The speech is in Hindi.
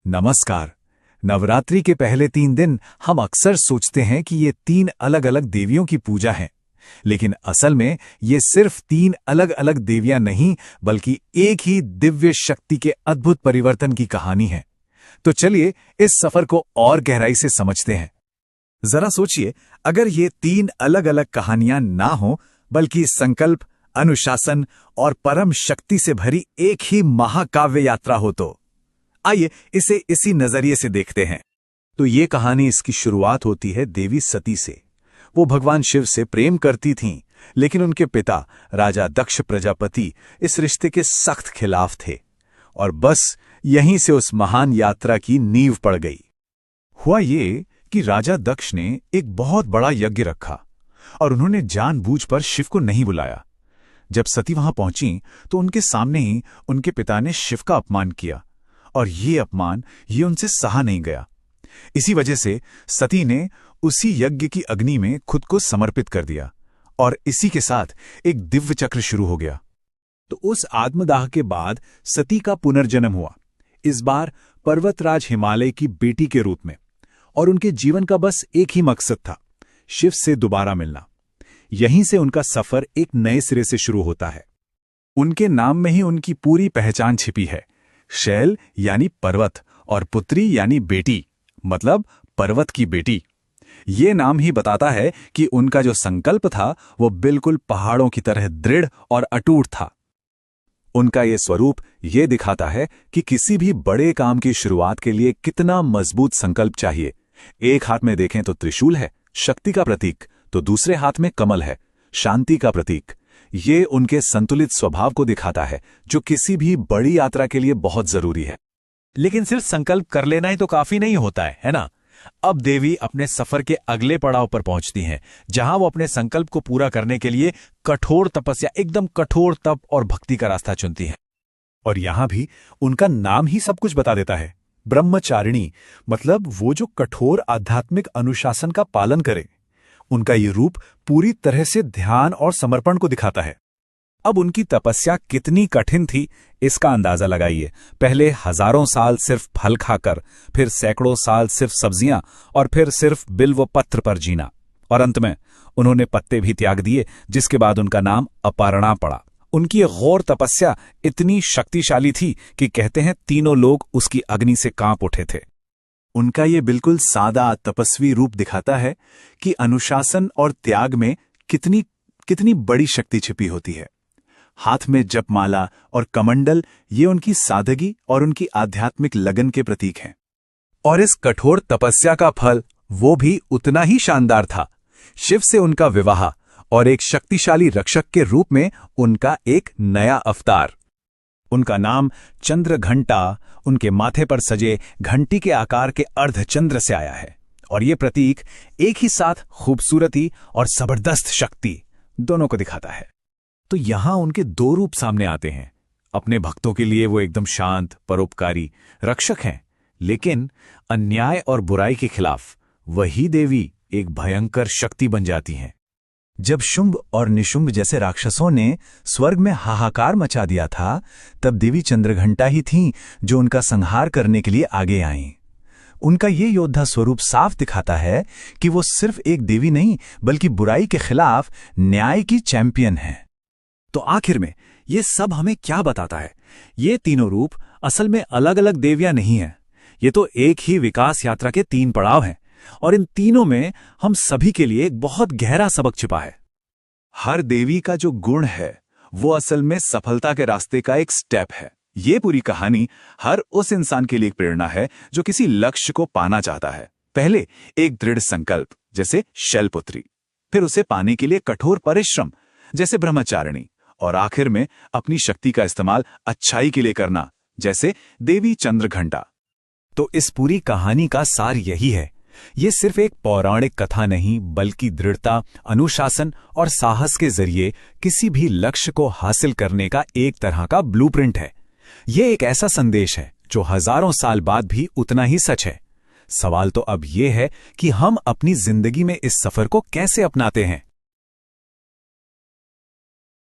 नमस्कार। नवरात्रि के पहले 3 दिन हम अक्सर सोचते हैं कि ये 3 अलग अलग देवियों की पूजा है, लेकिन असल में ये सिर्फ 3 अलग अलग देवियां नहीं बल्कि एक ही दिव्य शक्ति के अद्भुत परिवर्तन की कहानी है। तो चलिए इस सफर को और गहराई से समझते हैं। जरा सोचिए, अगर ये 3 अलग अलग कहानियां ना हो बल्कि संकल्प, अनुशासन और परम शक्ति से भरी एक ही महाकाव्य यात्रा हो तो आइए इसे इसी नजरिए से देखते हैं। तो ये कहानी, इसकी शुरुआत होती है देवी सती से। वो भगवान शिव से प्रेम करती थीं, लेकिन उनके पिता राजा दक्ष प्रजापति इस रिश्ते के सख्त खिलाफ थे और बस यहीं से उस महान यात्रा की नींव पड़ गई। हुआ ये कि राजा दक्ष ने एक बहुत बड़ा यज्ञ रखा और उन्होंने जानबूझकर शिव को नहीं बुलाया। जब सती वहां पहुंची तो उनके सामने ही उनके पिता ने शिव का अपमान किया और ये अपमान उनसे सहा नहीं गया। इसी वजह से सती ने उसी यज्ञ की अग्नि में खुद को समर्पित कर दिया और इसी के साथ एक दिव्य चक्र शुरू हो गया। तो उस आत्मदाह के बाद सती का पुनर्जन्म हुआ, इस बार पर्वतराज हिमालय की बेटी के रूप में, और उनके जीवन का बस एक ही मकसद था, शिव से दोबारा मिलना। यहीं से उनका सफर एक नए सिरे से शुरू होता है। उनके नाम में ही उनकी पूरी पहचान छिपी है। शैल यानी पर्वत और पुत्री यानी बेटी, मतलब पर्वत की बेटी। ये नाम ही बताता है कि उनका जो संकल्प था वो बिल्कुल पहाड़ों की तरह दृढ़ और अटूट था। उनका ये स्वरूप ये दिखाता है कि किसी भी बड़े काम की शुरुआत के लिए कितना मजबूत संकल्प चाहिए। एक हाथ में देखें तो त्रिशूल है, शक्ति का प्रतीक, तो दूसरे हाथ में कमल है, शांति का प्रतीक। ये उनके संतुलित स्वभाव को दिखाता है, जो किसी भी बड़ी यात्रा के लिए बहुत जरूरी है। लेकिन सिर्फ संकल्प कर लेना ही तो काफी नहीं होता है ना? अब देवी अपने सफर के अगले पड़ाव पर पहुंचती हैं, जहां वो अपने संकल्प को पूरा करने के लिए कठोर तपस्या, एकदम कठोर तप और भक्ति का रास्ता चुनती हैं। और यहां भी उनका नाम ही सब कुछ बता देता है। ब्रह्मचारिणी, मतलब वो जो कठोर आध्यात्मिक अनुशासन का पालन करे। उनका ये रूप पूरी तरह से ध्यान और समर्पण को दिखाता है। अब उनकी तपस्या कितनी कठिन थी, इसका अंदाजा लगाइए। पहले हजारों साल सिर्फ फल खाकर, फिर सैकड़ों साल सिर्फ सब्जियां, और फिर सिर्फ बिल्व पत्र पर जीना, और अंत में उन्होंने पत्ते भी त्याग दिए, जिसके बाद उनका नाम अपारणा पड़ा। उनकी ये घोर तपस्या इतनी शक्तिशाली थी कि कहते हैं तीनों लोग उसकी अग्नि से कांप उठे थे। उनका ये बिल्कुल सादा तपस्वी रूप दिखाता है कि अनुशासन और त्याग में कितनी बड़ी शक्ति छिपी होती है। हाथ में जपमाला और कमंडल, ये उनकी सादगी और उनकी आध्यात्मिक लगन के प्रतीक हैं। और इस कठोर तपस्या का फल वो भी उतना ही शानदार था। शिव से उनका विवाह और एक शक्तिशाली रक्षक के रूप में उनका एक नया अवतार। उनका नाम चंद्रघंटा उनके माथे पर सजे घंटी के आकार के अर्धचंद्र से आया है, और ये प्रतीक एक ही साथ खूबसूरती और जबरदस्त शक्ति दोनों को दिखाता है। तो यहां उनके 2 रूप सामने आते हैं। अपने भक्तों के लिए वो एकदम शांत, परोपकारी रक्षक हैं, लेकिन अन्याय और बुराई के खिलाफ वही देवी एक भयंकर शक्ति बन जाती हैं। जब शुंभ और निशुंभ जैसे राक्षसों ने स्वर्ग में हाहाकार मचा दिया था, तब देवी चंद्रघंटा ही थीं जो उनका संहार करने के लिए आगे आईं। उनका ये योद्धा स्वरूप साफ दिखाता है कि वो सिर्फ एक देवी नहीं बल्कि बुराई के खिलाफ न्याय की चैंपियन है। तो आखिर में ये सब हमें क्या बताता है? ये तीनों रूप असल में अलग अलग देवियां नहीं हैं। ये तो एक ही विकास यात्रा के 3 पड़ाव हैं, और इन तीनों में हम सभी के लिए एक बहुत गहरा सबक छिपा है। हर देवी का जो गुण है वो असल में सफलता के रास्ते का एक स्टेप है। ये पूरी कहानी हर उस इंसान के लिए एक प्रेरणा है जो किसी लक्ष्य को पाना चाहता है। पहले एक दृढ़ संकल्प, जैसे शैलपुत्री, फिर उसे पाने के लिए कठोर परिश्रम, जैसे ब्रह्मचारिणी, और आखिर में अपनी शक्ति का इस्तेमाल अच्छाई के लिए करना, जैसे देवी चंद्रघंटा। तो इस पूरी कहानी का सार यही है, ये सिर्फ एक पौराणिक कथा नहीं बल्कि दृढ़ता, अनुशासन और साहस के जरिए किसी भी लक्ष्य को हासिल करने का एक तरह का ब्लूप्रिंट है। ये एक ऐसा संदेश है जो हजारों साल बाद भी उतना ही सच है। सवाल तो अब ये है कि हम अपनी जिंदगी में इस सफर को कैसे अपनाते हैं।